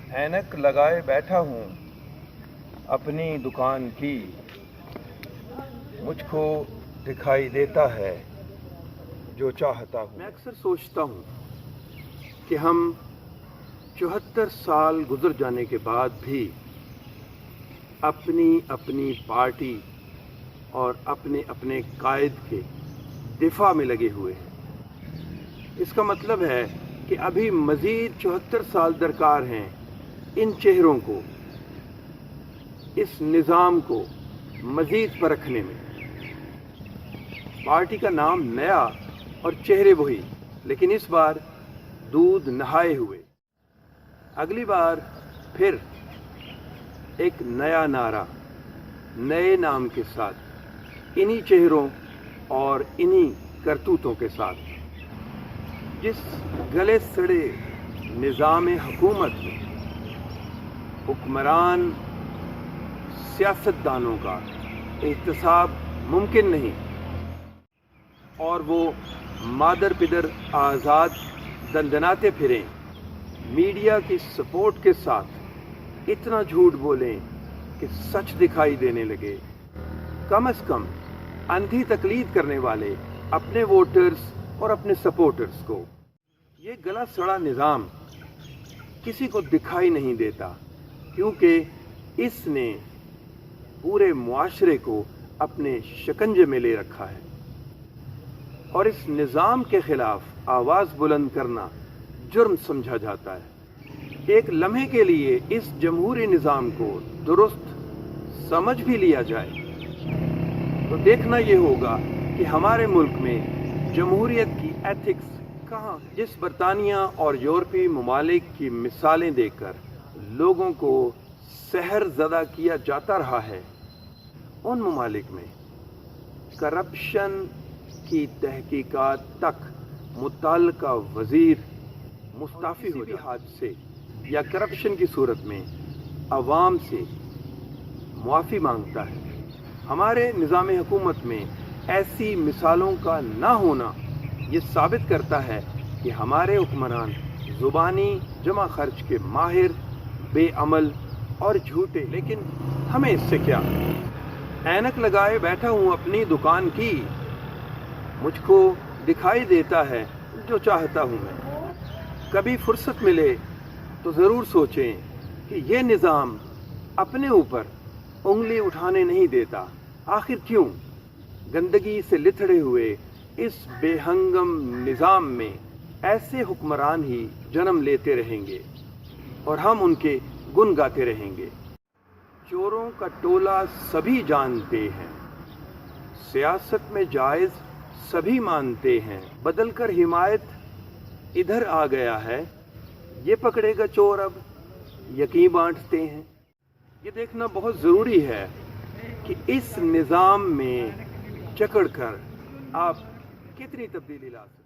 ऐनक लगाए बैठा हूँ अपनी दुकान की, मुझको दिखाई देता है जो चाहता हूँ। मैं अक्सर सोचता हूँ कि हम 74 साल गुजर जाने के बाद भी अपनी अपनी पार्टी और अपने अपने कायद के दिफा में लगे हुए हैं। इसका मतलब है कि अभी मज़ीद 74 साल दरकार हैं इन चेहरों को, इस निज़ाम को मज़ीद परखने में। पार्टी का नाम नया और चेहरे वही, लेकिन इस बार दूध नहाए हुए। अगली बार फिर एक नया नारा, नए नाम के साथ, इन्हीं चेहरों और इन्हीं करतूतों के साथ। जिस गले सड़े निज़ाम हुकूमत में हुक्मरान सियासतदानों का एहतसाब मुमकिन नहीं और वो मादर पिदर आज़ाद दंदनाते फिरें, मीडिया की सपोर्ट के साथ इतना झूठ बोलें कि सच दिखाई देने लगे। कम से कम अंधी तकलीद करने वाले अपने वोटर्स और अपने सपोर्टर्स को। ये गला सड़ा निज़ाम किसी को दिखाई नहीं देता क्योंकि इसने पूरे मुआशरे को अपने शिकंजे में ले रखा है और इस निज़ाम के खिलाफ आवाज़ बुलंद करना जुर्म समझा जाता है। एक लम्हे के लिए इस जमहूरी निज़ाम को दुरुस्त समझ भी लिया जाए तो देखना ये होगा कि हमारे मुल्क में जमहूरियत की एथिक्स कहाँ है। जिस बरतानिया और यूरोपीय ममालिक की मिसालें देकर लोगों को सहर ज़दा किया जाता रहा है, उन ममालिक में करप्शन की तहकीकात तक मुतल्लिका वज़ीर मुस्ताफ़ी हो जाए हादसे या करप्शन की सूरत में अवाम से मुआफ़ी मांगता है। हमारे निज़ाम हुकूमत में ऐसी मिसालों का ना होना ये साबित करता है कि हमारे हुक्मरान ज़ुबानी जमा खर्च के माहिर, बेअमल और झूठे। लेकिन हमें इससे क्या? ऐनक लगाए बैठा हूँ अपनी दुकान की, मुझको दिखाई देता है जो चाहता हूँ मैं। कभी फुर्सत मिले तो ज़रूर सोचें कि ये निज़ाम अपने ऊपर उंगली उठाने नहीं देता। आखिर क्यों? गंदगी से लिथड़े हुए इस बेहंगम निज़ाम में ऐसे हुक्मरान ही जन्म लेते रहेंगे और हम उनके गुन गाते रहेंगे। चोरों का टोला सभी जानते हैं, सियासत में जायज़ सभी मानते हैं। बदल कर हिमायत इधर आ गया है, ये पकड़ेगा चोर अब यकीन बांटते हैं। ये देखना बहुत ज़रूरी है कि इस निज़ाम में जकड़ कर आप कितनी तब्दीली ला सकते हैं।